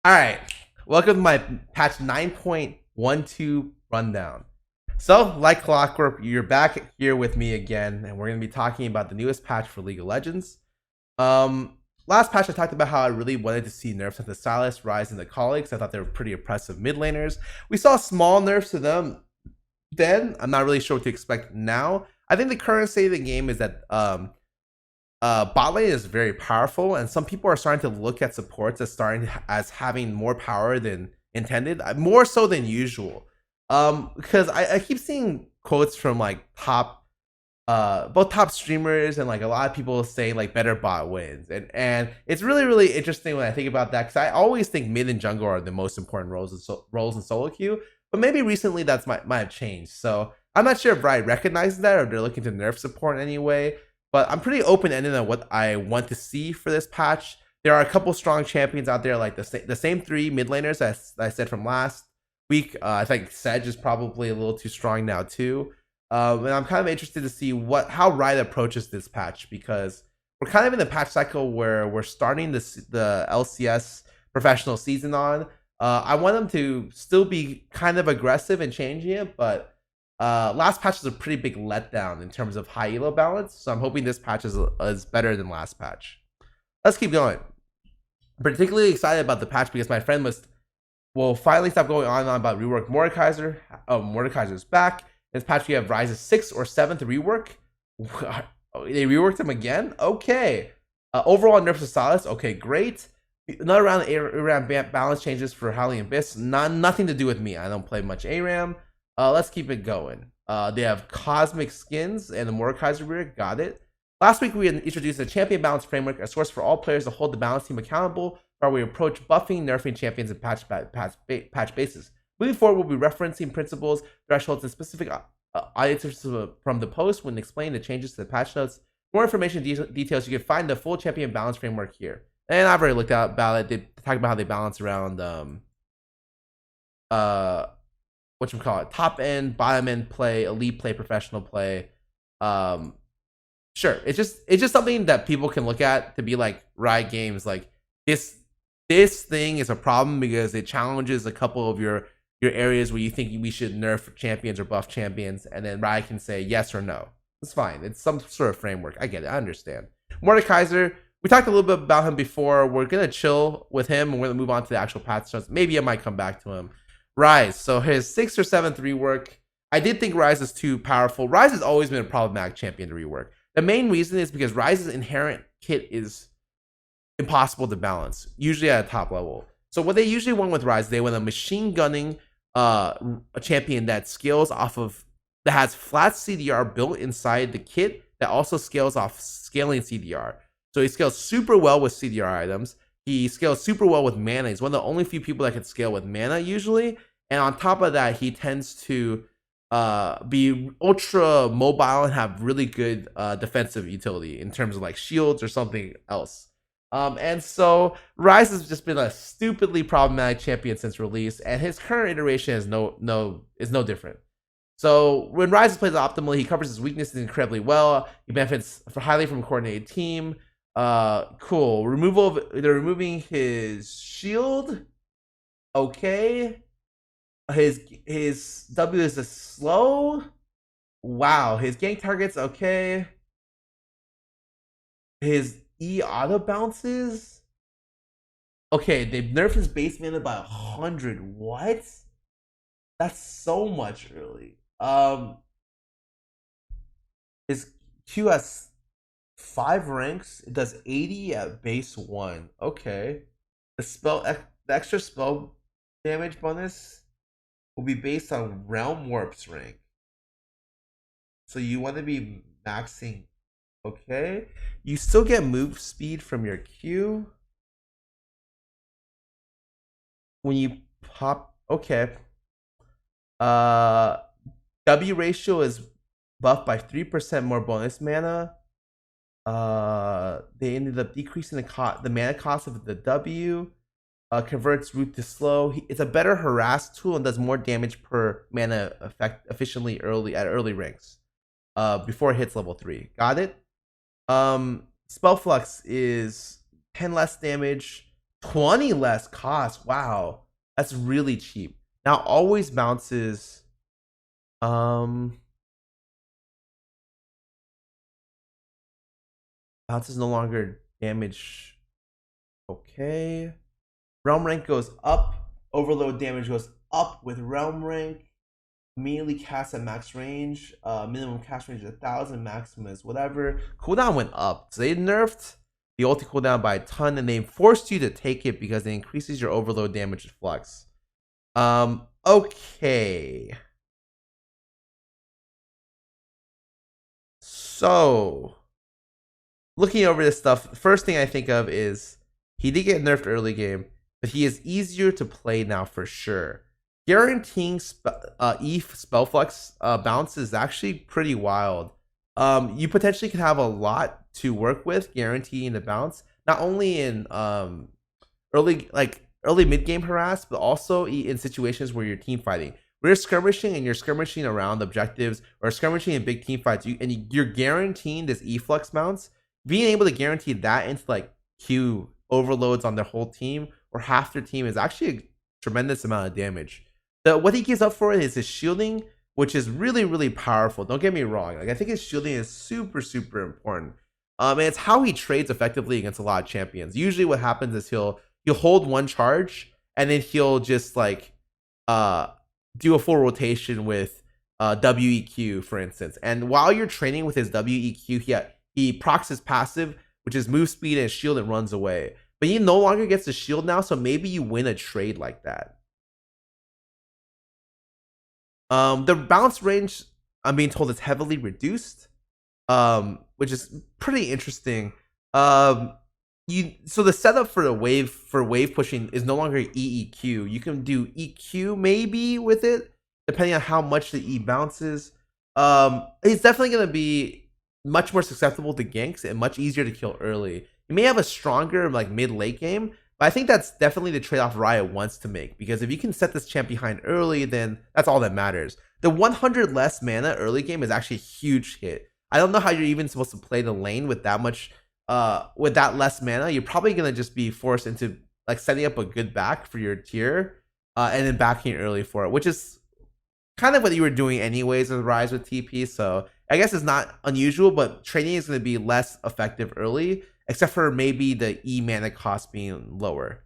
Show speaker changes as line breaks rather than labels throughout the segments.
All right, welcome to my patch 9.12 rundown. So, like clockwork, you're back here with me again, and we're going to be talking about the newest patch for League of Legends. Last patch I talked about how I really wanted to see nerfs to SYLAS, RYZE, and the colleagues. I thought they were pretty oppressive mid laners. We saw small nerfs to them then. I'm not really sure what to expect now. I think the current state of the game is that bot lane is very powerful, and some people are starting to look at supports as having more power than intended, more so than usual. Because I keep seeing quotes from like both top streamers and like a lot of people saying like better bot wins, and it's really interesting when I think about that, because I always think mid and jungle are the most important roles in solo queue, but maybe recently that's might have changed. So I'm not sure if Riot recognizes that or they're looking to nerf support in any way. But I'm pretty open-ended on what I want to see for this patch. There are a couple strong champions out there, like the same three mid laners as I said from last week. I think Sedge is probably a little too strong now too. And I'm kind of interested to see how Riot approaches this patch, because we're kind of in the patch cycle where we're starting the LCS professional season on. I want them to still be kind of aggressive in changing it, but last patch was a pretty big letdown in terms of high elo balance, so I'm hoping this patch is better than last patch. Let's keep going. I'm particularly excited about the patch because my friend will finally stop going on and on about rework Mordekaiser. Oh, Mordekaiser's back. In this patch we have RYZE's 6th or 7th rework. They reworked him again? Okay. Overall nerfs to SYLAS. Okay, great. Another round of ARAM balance changes for Howling Abyss. Nothing to do with me. I don't play much ARAM. Let's keep it going. They have cosmic skins and the Mordekaiser rework. Got it. Last week we introduced a champion balance framework, a source for all players to hold the balance team accountable while we approach buffing, nerfing champions and patch basis. Moving forward, we'll be referencing principles, thresholds, and specific items from the post when explaining the changes to the patch notes. For more information details, you can find the full champion balance framework here. And I've already looked at about it. They talk about how they balance around top end, bottom end play, elite play, professional play. Sure, it's just something that people can look at to be like, Riot Games, like this thing is a problem because it challenges a couple of your areas where you think we should nerf champions or buff champions, and then Riot can say yes or no. It's fine. It's some sort of framework. I get it. I understand. Mordekaiser, we talked a little bit about him before. We're gonna chill with him and we're gonna move on to the actual patch notes. Maybe I might come back to him. RYZE, so his 6th or 7th rework, I did think RYZE is too powerful. RYZE has always been a problematic champion to rework. The main reason is because RYZE's inherent kit is impossible to balance, usually at a top level. So what they usually want with RYZE, they want a machine gunning a champion that has flat CDR built inside the kit that also scales off scaling CDR. So he scales super well with CDR items. He scales super well with mana. He's one of the only few people that can scale with mana usually. And on top of that, he tends to be ultra mobile and have really good defensive utility in terms of like shields or something else. And so RYZE has just been a stupidly problematic champion since release, and his current iteration is no different. So when RYZE plays optimally, he covers his weaknesses incredibly well. He benefits highly from a coordinated team. Cool. They're removing his shield. Okay. His W is a slow. Wow. His gank targets. Okay. His E auto bounces. Okay, they've nerfed his base mana by 100. What? That's so much early. His Q has 5 ranks. It does 80 at base 1. Okay. The extra spell damage bonus will be based on Realm Warp's rank. So you want to be maxing. Okay. You still get move speed from your Q when you pop. Okay. W ratio is buffed by 3% more bonus mana. They ended up decreasing the mana cost of the W. Converts root to slow. It's a better harass tool and does more damage per mana efficiently at early ranks. Before it hits level 3. Got it? Spell Flux is 10 less damage 20 less cost. Wow. That's really cheap. Now always bounces. Bounces no longer damage. Okay. Realm rank goes up. Overload damage goes up with realm rank. Immediately cast at max range. Minimum cast range is 1,000. Maximum is whatever. Cooldown went up. So they nerfed the ulti cooldown by a ton, and they forced you to take it because it increases your overload damage with flux. Okay. So, looking over this stuff, the first thing I think of is he did get nerfed early game, but he is easier to play now for sure. Guaranteeing ETH spellflux bounce is actually pretty wild. You potentially could have a lot to work with guaranteeing the bounce, not only in early mid game harass, but also in situations where you're team fighting. Where you're skirmishing and you're skirmishing around objectives or skirmishing in big team fights, you're guaranteeing this efflux bounce. Being able to guarantee that into like Q overloads on their whole team or half their team is actually a tremendous amount of damage. What he gives up for it is his shielding, which is really, really powerful. Don't get me wrong. Like I think his shielding is super, super important. And it's how he trades effectively against a lot of champions. Usually what happens is he'll hold one charge and then he'll just like do a full rotation with WEQ, for instance. And while you're training with his WEQ, he procs his passive, which is move speed and shield, and runs away. But he no longer gets the shield now, so maybe you win a trade like that. The bounce range, I'm being told, is heavily reduced, which is pretty interesting. So the setup for the wave pushing is no longer EEQ. You can do EQ maybe with it, depending on how much the E bounces. It's definitely gonna be much more susceptible to ganks and much easier to kill early. You may have a stronger like mid late game, but I think that's definitely the trade-off Riot wants to make, because if you can set this champ behind early, then that's all that matters. The 100 less mana early game is actually a huge hit. I don't know how you're even supposed to play the lane with that much, with that less mana. You're probably gonna just be forced into like setting up a good back for your tier, and then backing early for it, which is kind of what you were doing anyways with RYZE with TP. So I guess it's not unusual, but trading is going to be less effective early, except for maybe the E mana cost being lower.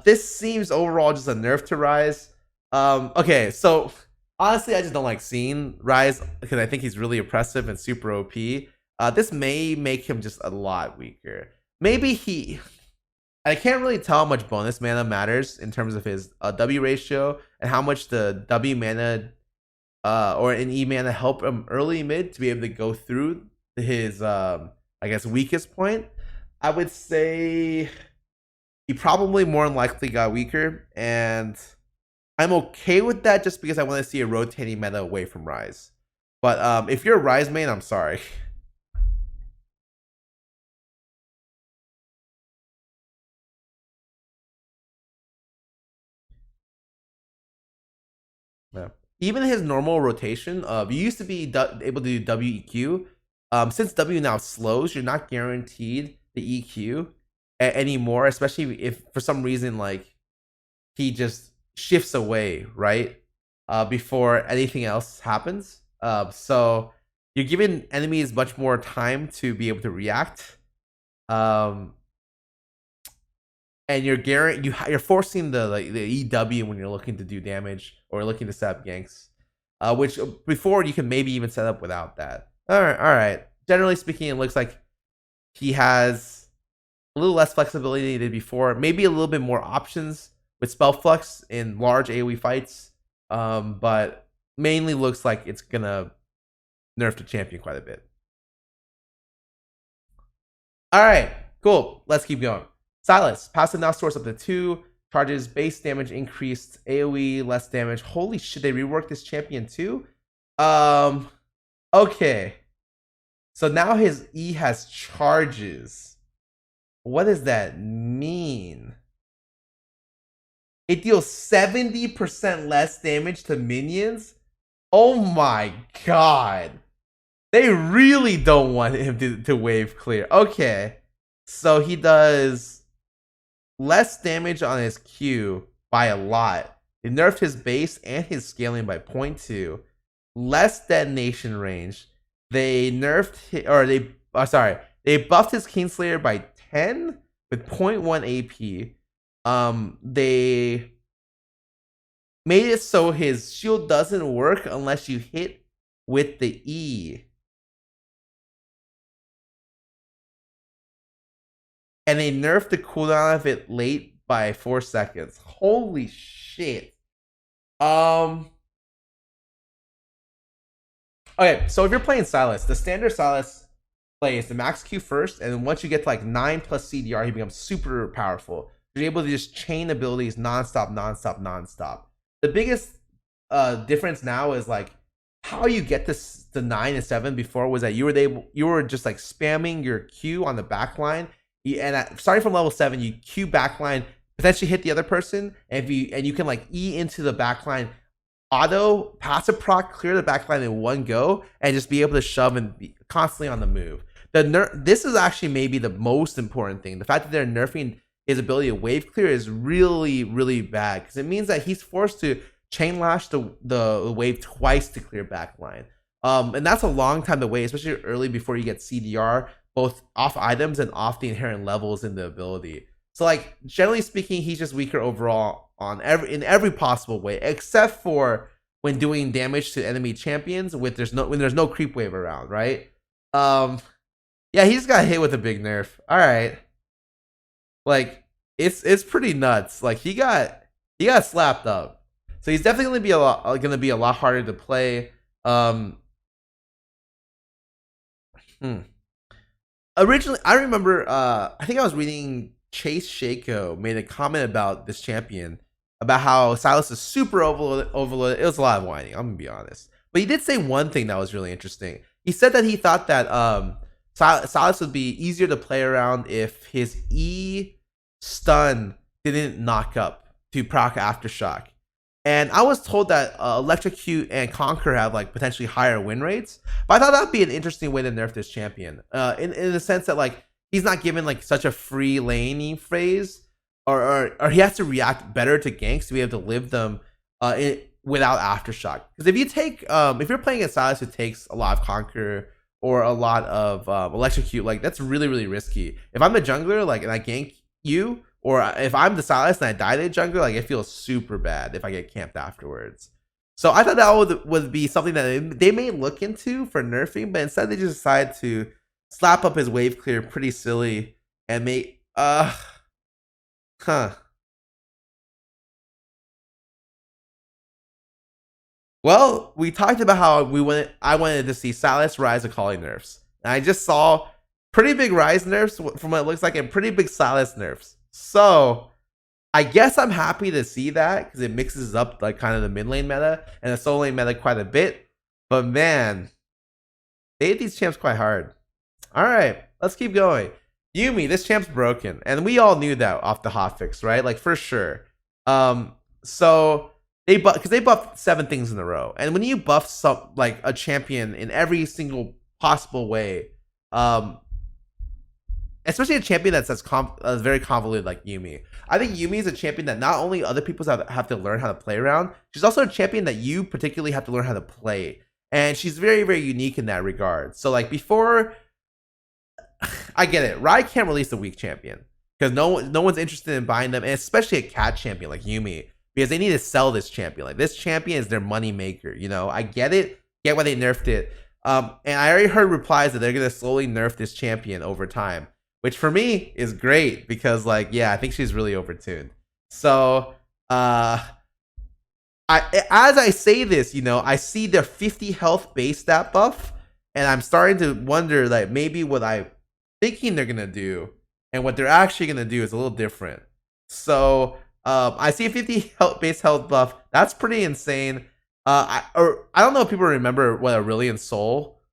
This seems overall just a nerf to RYZE. Okay, so honestly, I just don't like seeing RYZE because I think he's really oppressive and super OP. This may make him just a lot weaker. Maybe I can't really tell how much bonus mana matters in terms of his W ratio and how much the W mana or an E mana help him early mid to be able to go through his I guess weakest point. I would say he probably more than likely got weaker, and I'm okay with that just because I want to see a rotating meta away from RYZE. But if you're a RYZE main, I'm sorry. Yeah. Even his normal rotation, you used to be able to do WEQ. Since W now slows, you're not guaranteed the EQ anymore, especially if for some reason like he just shifts away, right? Before anything else happens. So you're giving enemies much more time to be able to react. And you're forcing the EW when you're looking to do damage or looking to set up ganks, which before you can maybe even set up without that. All right. Generally speaking, it looks like he has a little less flexibility than he did before. Maybe a little bit more options with spell flux in large AoE fights, but mainly looks like it's gonna nerf the champion quite a bit. All right, cool. Let's keep going. SYLAS, passive now stores up to 2, charges base damage increased, AoE less damage. Holy shit, they reworked this champion too? Okay. So now his E has charges. What does that mean? It deals 70% less damage to minions? Oh my god. They really don't want him to wave clear. Okay. So he does less damage on his Q by a lot. They nerfed his base and his scaling by 0.2. Less detonation range. They nerfed they buffed his Kingslayer by 10 with 0.1 AP. They made it so his shield doesn't work unless you hit with the E. And they nerfed the cooldown of it late by 4 seconds. Holy shit. Okay, so if you're playing SYLAS, the standard SYLAS play is the max Q first, and then once you get to like 9 plus CDR, he becomes super powerful. You're able to just chain abilities nonstop. The biggest difference now is like how you get this to 9 and 7 before was that you were just like spamming your Q on the backline, and starting from level 7, you Q backline, potentially hit the other person, and you can like E into the backline, auto passive proc, clear the backline in one go, and just be able to shove and be constantly on the move. This is actually maybe the most important thing. The fact that they're nerfing his ability to wave clear is really, really bad, because it means that he's forced to chain lash the wave twice to clear backline. And that's a long time to wait, especially early before you get CDR, both off items and off the inherent levels in the ability. So like generally speaking, he's just weaker overall in every possible way, except for when doing damage to enemy champions when there's no creep wave around, right? Yeah, he just got hit with a big nerf. All right, like it's pretty nuts. Like he got slapped up, so he's definitely gonna be a lot harder to play. Originally, I remember I think I was reading Chase Shako made a comment about this champion, about how SYLAS is super overloaded. It was a lot of whining, I'm gonna be honest. But he did say one thing that was really interesting. He said that he thought that SYLAS would be easier to play around if his E stun didn't knock up to proc Aftershock. And I was told that Electrocute and Conquer have like potentially higher win rates, but I thought that'd be an interesting way to nerf this champion. In the sense that like he's not given like such a free laning phase, or he has to react better to ganks to be able to live them without Aftershock. Because if you're playing a SYLAS who takes a lot of Conquer or a lot of Electrocute, like that's really, really risky. If I'm the jungler, like, and I gank you, or if I'm the SYLAS and I die to a jungler, like it feels super bad if I get camped afterwards. So I thought that would be something that they may look into for nerfing, but instead they just decided to slap up his wave clear pretty silly and make Well, we talked about how I wanted to see SYLAS RYZE Akali nerfs, and I just saw pretty big RYZE nerfs from what it looks like, and pretty big SYLAS nerfs. So I guess I'm happy to see that, because it mixes up like kind of the mid lane meta and the solo lane meta quite a bit. But man, they hit these champs quite hard. All right, let's keep going. Yuumi, this champ's broken, and we all knew that off the hotfix, right? Like for sure. So because they buffed 7 things in a row, and when you buff like a champion in every single possible way, especially a champion that's very convoluted like Yuumi. I think Yuumi is a champion that not only other people have to learn how to play around, she's also a champion that you particularly have to learn how to play. And she's very, very unique in that regard. So like before, I get it. Riot can't release a weak champion because no one's interested in buying them, and especially a cat champion like Yuumi, because they need to sell this champion. Like this champion is their money maker. You know, I get it. Get why they nerfed it. And I already heard replies that they're gonna slowly nerf this champion over time, which for me is great because like, yeah, I think she's really overtuned. So as I say this, you know, I see their 50 health base stat buff, and I'm starting to wonder like maybe what I'm thinking they're gonna do and what they're actually gonna do is a little different. So I see a 50 base health buff. That's pretty insane. I don't know if people remember what Aurelion Soul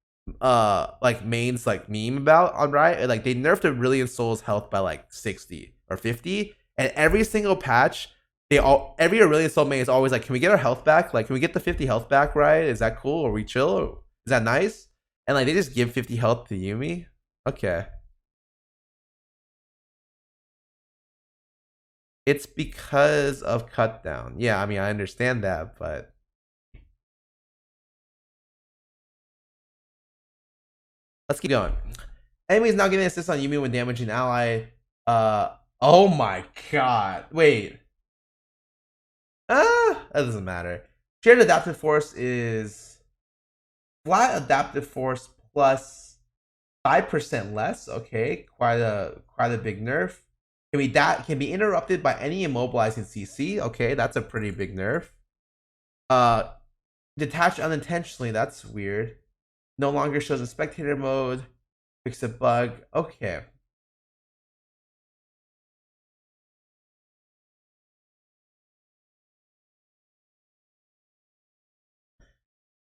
like mains like meme about on Riot. Like they nerfed Aurelion Soul's health by like 60 or 50, and every single patch every Aurelion Soul main is always like, can we get our health back? Like, can we get the 50 health back, right? Is that cool? Are we chill? Or is that nice? And like they just give 50 health to Yuumi. Okay. It's because of cut down. Yeah, I mean, I understand that, but let's keep going. Enemies now getting assist on Yuumi when damaging ally. Oh my god. Wait. That doesn't matter. Shared adaptive force is flat adaptive force plus 5% less. Okay, quite a big nerf. Can be interrupted by any immobilizing CC. Okay, that's a pretty big nerf. Detach unintentionally. That's weird. No longer shows in spectator mode. Fix a bug. Okay.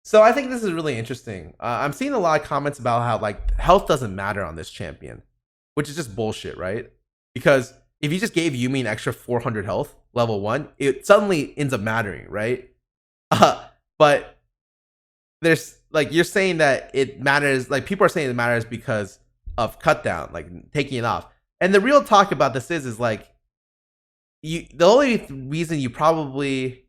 So I think this is really interesting. I'm seeing a lot of comments about how like health doesn't matter on this champion, which is just bullshit, right? Because if you just gave Yuumi an extra 400 health, level 1, it suddenly ends up mattering, right? But there's like you're saying that it matters. Like people are saying it matters because of cut down, like taking it off. And the real talk about this is like the only reason you probably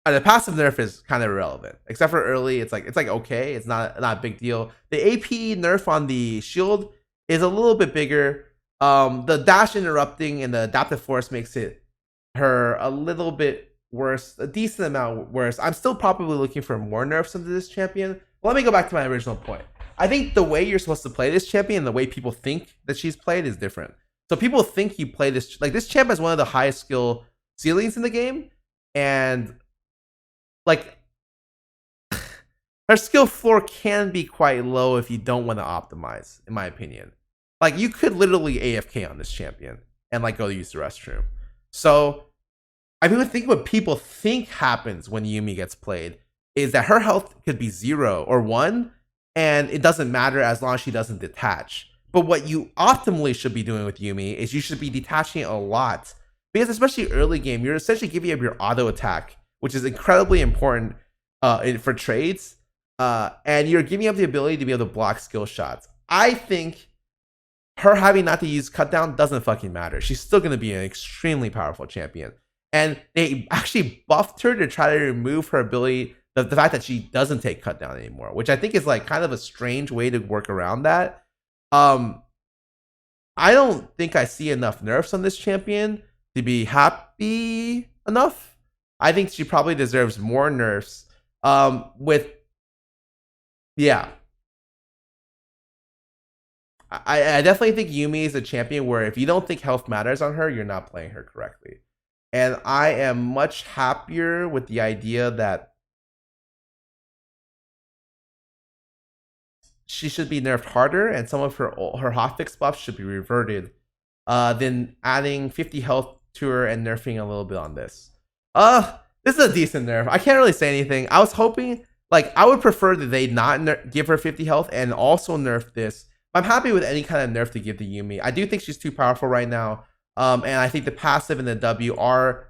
the passive nerf is kind of irrelevant, except for early. It's like okay, it's not a big deal. The AP nerf on the shield is a little bit bigger. The dash interrupting and the adaptive force makes it her a little bit worse, a decent amount worse. I'm still probably looking for more nerfs into this champion. But let me go back to my original point. I think the way you're supposed to play this champion, the way people think that she's played, is different. So people think you play this like this champ has one of the highest skill ceilings in the game, and like her skill floor can be quite low if you don't want to optimize, in my opinion. Like you could literally AFK on this champion and like go use the restroom. So I mean, think what people think happens when Yuumi gets played is that her health could be 0 or 1, and it doesn't matter as long as she doesn't detach. But what you optimally should be doing with Yuumi is you should be detaching a lot, because especially early game, you're essentially giving up your auto attack, which is incredibly important for trades, and you're giving up the ability to be able to block skill shots. I think her having not to use cut down doesn't fucking matter. She's still going to be an extremely powerful champion. And they actually buffed her to try to remove her ability, the fact that she doesn't take cut down anymore, which I think is like kind of a strange way to work around that. I don't think I see enough nerfs on this champion to be happy enough. I think she probably deserves more nerfs. Yeah. I definitely think Yuumi is a champion where if you don't think health matters on her, you're not playing her correctly. And I am much happier with the idea that she should be nerfed harder and some of her hotfix buffs should be reverted than adding 50 health to her and nerfing a little bit on this. This is a decent nerf. I can't really say anything. I was hoping, like, I would prefer that they not give her 50 health and also nerf this. I'm happy with any kind of nerf to give to Yuumi. I do think she's too powerful right now. And I think the passive and the W are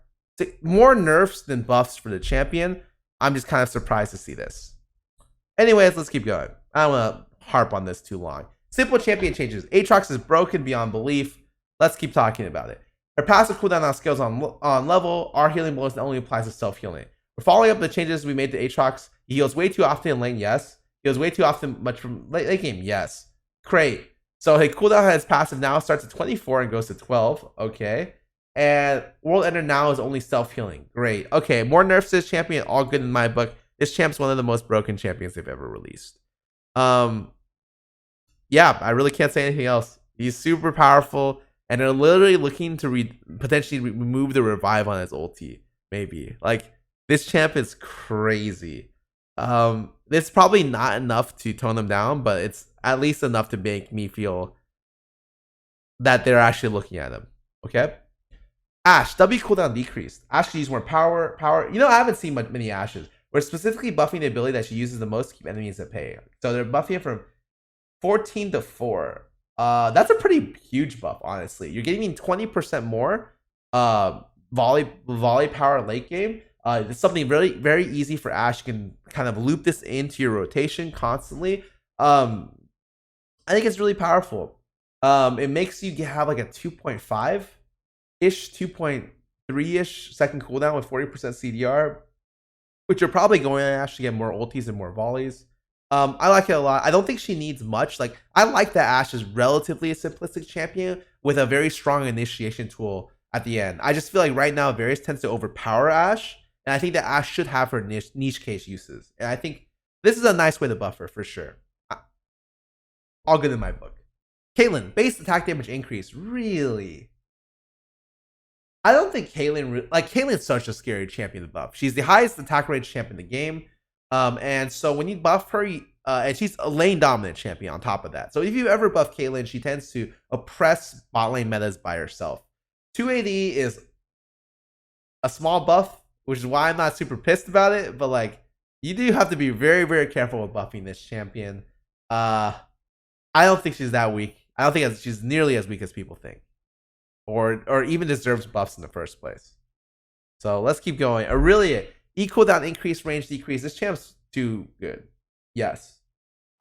more nerfs than buffs for the champion. I'm just kind of surprised to see this. Anyways, let's keep going. I don't want to harp on this too long. Simple champion changes. Aatrox is broken beyond belief. Let's keep talking about it. Her passive cooldown on skills on level. Our healing blows only applies to self-healing. We're following up the changes we made to Aatrox. He heals way too often in lane, yes. He heals way too often much from late game, yes. Great. So his cooldown his passive now starts at 24 and goes to 12. Okay. And World Ender now is only self-healing. Great. Okay, more nerfs to this champion, all good in my book. This champ's one of the most broken champions they've ever released. Yeah, I really can't say anything else. He's super powerful, and they're literally looking to potentially remove the revive on his ulti. Maybe. Like, this champ is crazy. It's probably not enough to tone them down, but it's at least enough to make me feel that they're actually looking at him. Okay? Ashe, W cooldown decreased. Ashe can use more power. You know, I haven't seen many Ashes. We're specifically buffing the ability that she uses the most to keep enemies at bay. So they're buffing it from 14 to 4. That's a pretty huge buff, honestly. You're getting 20% more volley power late game. It's something really very easy for Ashe. You can kind of loop this into your rotation constantly. I think it's really powerful. It makes you have like a 2.5-ish, 2.3-ish second cooldown with 40% CDR, which you're probably going to actually get more ultis and more volleys. I like it a lot. I don't think she needs much. Like, I like that Ashe is relatively a simplistic champion with a very strong initiation tool at the end. I just feel like right now Varus tends to overpower Ashe, and I think that Ashe should have her niche case uses. And I think this is a nice way to buff her for sure. All good in my book. Caitlyn, base attack damage increase. Really? I don't think Caitlyn, Caitlyn's such a scary champion to buff. She's the highest attack range champion in the game. And so when you buff her, and she's a lane dominant champion on top of that. So if you ever buff Caitlyn, she tends to oppress bot lane metas by herself. 280 is a small buff, which is why I'm not super pissed about it. But like, you do have to be very, very careful with buffing this champion. I don't think she's that weak. I don't think she's nearly as weak as people think, or even deserves buffs in the first place. So let's keep going. Aurelia, E cooldown increase, range decrease. This champ's too good. Yes.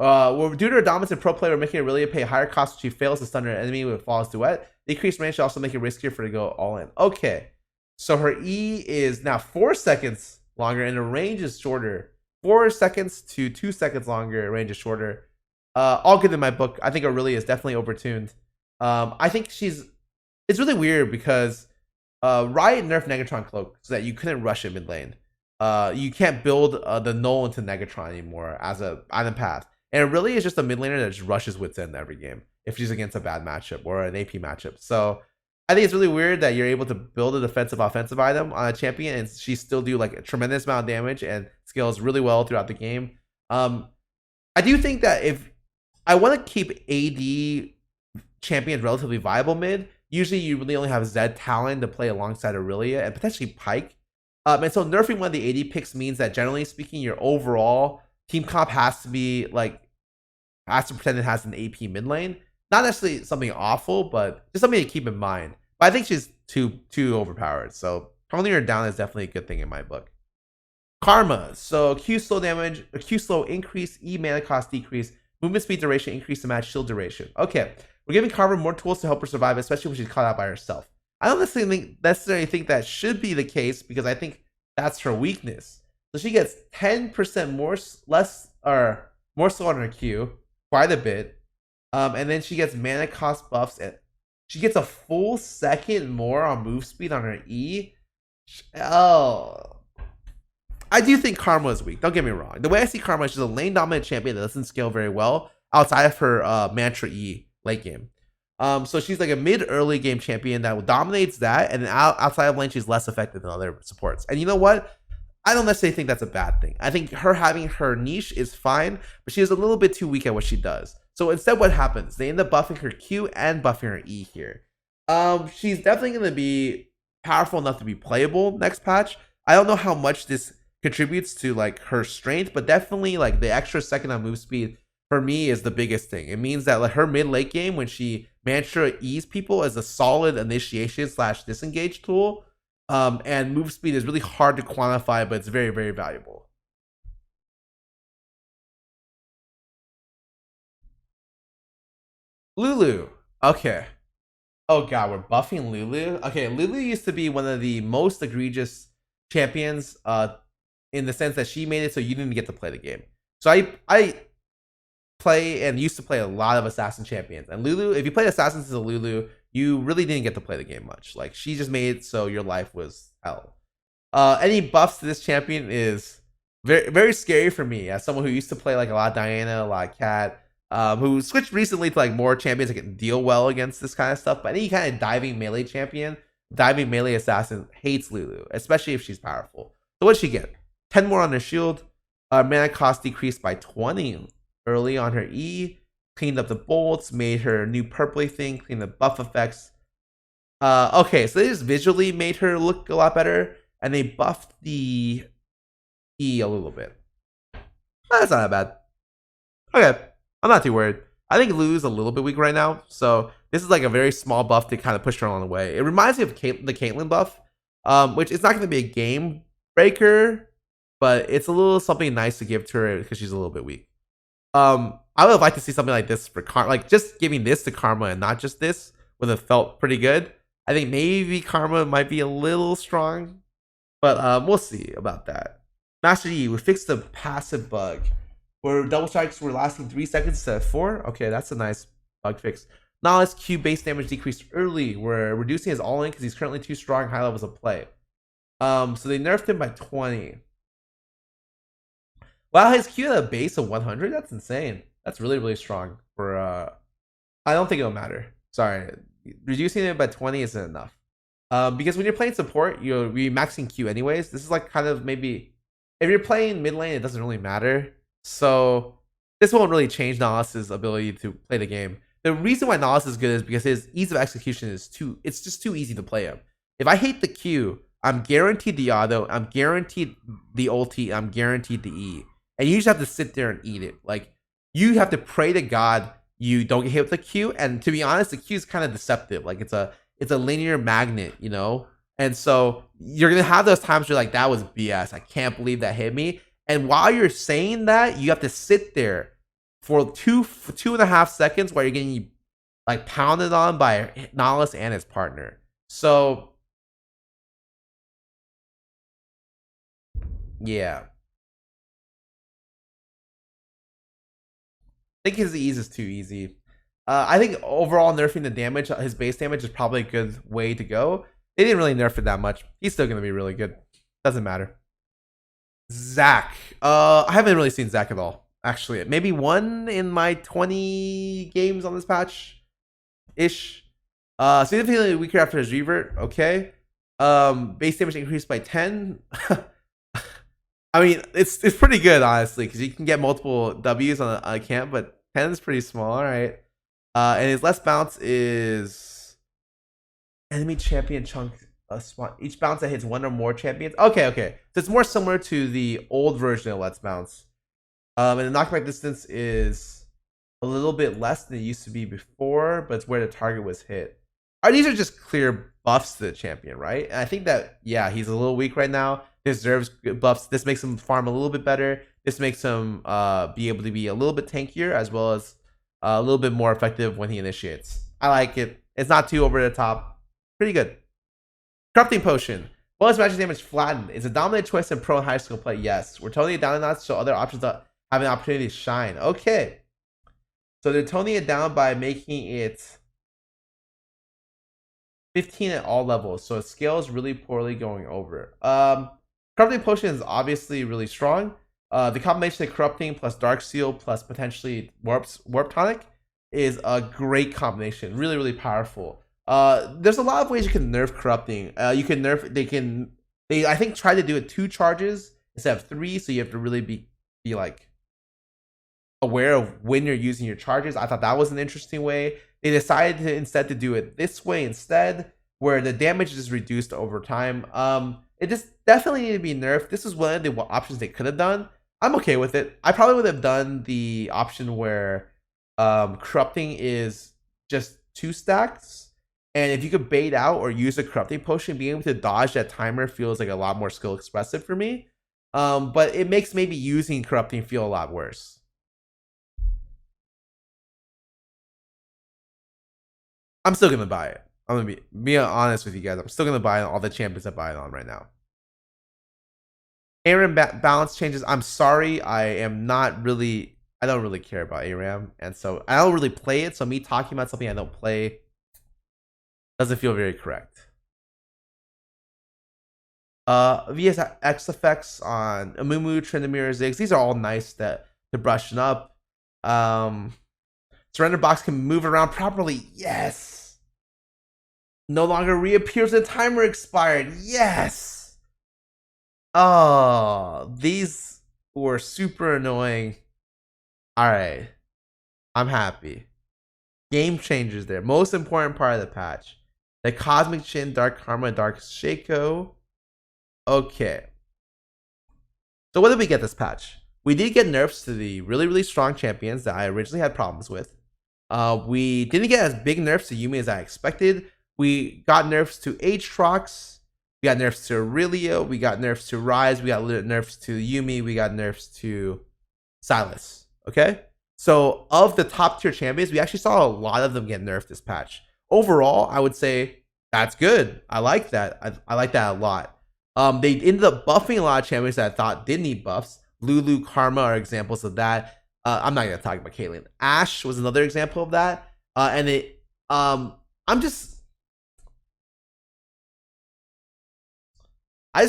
Well, due to her dominance in pro play, we're making Aurelia pay a higher cost if she fails to stun her enemy with Flawless Duet. Decreased range should also make it riskier for her to go all in. Okay. So her E is now 4 seconds longer and the range is shorter. 4 seconds to 2 seconds longer, range is shorter. All good in my book. I think Aurelia is definitely overtuned. I think it's really weird because Riot nerfed Negatron Cloak so that you couldn't rush it mid lane. You can't build the null into Negatron anymore as a item path. And it really is just a mid laner that just rushes Wits End every game if she's against a bad matchup or an AP matchup. So I think it's really weird that you're able to build a defensive offensive item on a champion and she still do like a tremendous amount of damage and scales really well throughout the game. I do think that if I want to keep AD champions relatively viable mid, usually you really only have Zed Talon to play alongside Aurelia and potentially Pyke. And so nerfing one of the AD picks means that generally speaking, your overall team comp has to be like, has to pretend it has an AP mid lane. Not necessarily something awful, but just something to keep in mind. But I think she's too overpowered. So toning her down is definitely a good thing in my book. Karma. So Q slow damage, Q slow increase, E mana cost decrease, movement speed duration increase to match shield duration. Okay, we're giving Karma more tools to help her survive, especially when she's caught out by herself. I don't necessarily think that should be the case because I think that's her weakness. So she gets 10% more slow on her Q, quite a bit. And then she gets mana cost buffs and she gets a full second more on move speed on her E. Oh, I do think Karma is weak. Don't get me wrong. The way I see Karma is she's a lane dominant champion that doesn't scale very well outside of her Mantra E late game. So she's like a mid-early game champion that dominates that, and then outside of lane, she's less effective than other supports. And you know what? I don't necessarily think that's a bad thing. I think her having her niche is fine, but she is a little bit too weak at what she does. So instead, what happens? They end up buffing her Q and buffing her E here. She's definitely going to be powerful enough to be playable next patch. I don't know how much this contributes to like her strength, but definitely like the extra second on move speed for me is the biggest thing. It means that like her mid late game when she Mantra E's people as a solid initiation / disengage tool, and move speed is really hard to quantify, but it's very, very valuable. Lulu. Okay. Oh god, we're buffing Lulu. Okay, Lulu used to be one of the most egregious champions in the sense that she made it so you didn't get to play the game. So I play and used to play a lot of assassin champions, and Lulu, if you played assassins as a Lulu, you really didn't get to play the game much. Like, she just made it so your life was hell. Any buffs to this champion is very, very scary for me as someone who used to play like a lot of Diana, a lot of Cat, who switched recently to like more champions that can deal well against this kind of stuff. But any kind of diving melee champion, diving melee assassin hates Lulu, especially if she's powerful. So what'd she get? 10 more on her shield, mana cost decreased by 20 early on her E, cleaned up the bolts, made her new purpley thing, cleaned the buff effects. Okay, so they just visually made her look a lot better, and they buffed the E a little bit. That's not that bad. Okay, I'm not too worried. I think Lulu's a little bit weak right now, so this is like a very small buff to kind of push her along the way. It reminds me of the Caitlyn buff, which is not going to be a game breaker, but it's a little something nice to give to her because she's a little bit weak. I would have liked to see something like this for Karma, like just giving this to Karma and not just this would have felt pretty good. I think maybe Karma might be a little strong, but we'll see about that. Master Yi, we fixed the passive bug where double strikes were lasting 3 seconds instead of 4. Okay, that's a nice bug fix. Knowledge Q base damage decreased early. We're reducing his all in because he's currently too strong high levels of play. So they nerfed him by 20. Wow, his Q at a base of 100? That's insane. That's really, really strong for I don't think it'll matter. Sorry. Reducing it by 20 isn't enough. Because when you're playing support, you're maxing Q anyways. This is like kind of maybe if you're playing mid lane, it doesn't really matter. So this won't really change Nautilus' ability to play the game. The reason why Nautilus is good is because his ease of execution is it's just too easy to play him. If I hate the Q, I'm guaranteed the auto, I'm guaranteed the ulti, I'm guaranteed the E. And you just have to sit there and eat it. Like, you have to pray to God you don't get hit with the Q. And to be honest, the Q is kind of deceptive. Like, it's a linear magnet, you know? And so you're going to have those times where you're like, that was BS. I can't believe that hit me. And while you're saying that, you have to sit there for 2.5 seconds while you're getting like pounded on by Nautilus and his partner. So yeah, I think his ease is too easy. I think overall nerfing the damage, his base damage is probably a good way to go. They didn't really nerf it that much. He's still going to be really good. Doesn't matter. Zac. I haven't really seen Zac at all. Actually, maybe one in my 20 games on this patch ish. Significantly weaker after his revert. Okay. Base damage increased by 10. I mean, it's pretty good, honestly, because you can get multiple W's on a camp, but 10 is pretty small. All right. And his less bounce is enemy champion chunk. Each bounce that hits one or more champions. Okay. So it's more similar to the old version of Let's Bounce. And the knockback distance is a little bit less than it used to be before, but it's where the target was hit. These are just clear buffs to the champion, right? And I think that, yeah, he's a little weak right now. Deserves buffs. This makes him farm a little bit better. This makes him be able to be a little bit tankier, as well as a little bit more effective when he initiates. I like it. It's not too over the top. Pretty good. Corrupting Potion. Bonus magic damage flattened. Is a dominant choice in pro and high skill play? Yes. We're toning it down a notch so other options have an opportunity to shine. Okay. So they're toning it down by making it 15 at all levels. So it scales really poorly going over. Corrupting Potion is obviously really strong. The combination of Corrupting plus Dark Seal plus potentially Warp Tonic is a great combination. Really, really powerful. There's a lot of ways you can nerf Corrupting. You can nerf. They I think try to do it 2 charges instead of 3, so you have to really be like aware of when you're using your charges. I thought that was an interesting way. They decided to instead to do it this way instead, where the damage is reduced over time. It just definitely needed to be nerfed. This is one of the options they could have done. I'm okay with it. I probably would have done the option where Corrupting is just 2 stacks. And if you could bait out or use a Corrupting Potion, being able to dodge that timer feels like a lot more skill expressive for me. But it makes maybe using Corrupting feel a lot worse. I'm still going to buy it. I'm going to be honest with you guys. I'm still going to buy all the champions I buy it on right now. ARAM balance changes. I'm sorry. I don't really care about ARAM. And so I don't really play it. So me talking about something I don't play doesn't feel very correct. VSX effects on Amumu, Tryndamere, Ziggs. These are all nice to brushing up. Surrender box can move around properly. Yes. No longer reappears when the timer expired. Yes. Oh, these were super annoying. All right. I'm happy. Game changers there. Most important part of the patch. The Cosmic Shin, Dark Karma, Dark Shaco. Okay. So what did we get this patch? We did get nerfs to the really, really strong champions that I originally had problems with. We didn't get as big nerfs to Yuumi as I expected. We got nerfs to Aatrox. We got nerfs to Aurelia. We got nerfs to RYZE. We got nerfs to Yuumi. We got nerfs to SYLAS. Okay? So of the top tier champions, we actually saw a lot of them get nerfed this patch. Overall, I would say that's good. I like that. I like that a lot. They ended up buffing a lot of champions that I thought did need buffs. Lulu, Karma are examples of that. I'm not gonna talk about Caitlyn. Ashe was another example of that. And it, I just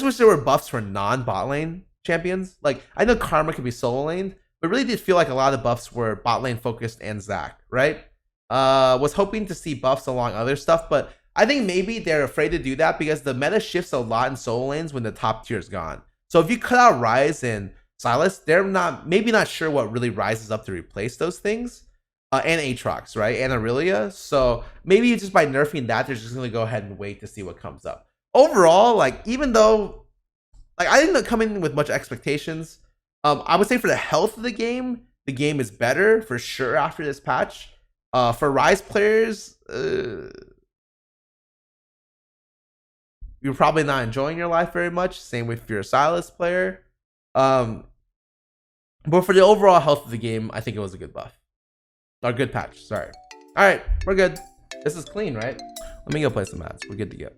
wish there were buffs for non-bot lane champions. Like, I know Karma could be solo lane, but really did feel like a lot of the buffs were bot lane focused and Zac, right? Was hoping to see buffs along other stuff, but I think maybe they're afraid to do that because the meta shifts a lot in solo lanes when the top tier is gone. So if you cut out RYZE and SYLAS, they're maybe not sure what really rises up to replace those things. And Aatrox, right? And Aurelia. So maybe just by nerfing that, they're just going to go ahead and wait to see what comes up. Overall, like, even though, like, I didn't come in with much expectations, I would say for the health of the game is better for sure after this patch. For RYZE players, you're probably not enjoying your life very much. Same with if you're a SYLAS player. But for the overall health of the game, I think it was a good buff. Or good patch, sorry. All right, we're good. This is clean, right? Let me go play some ads. We're good to go.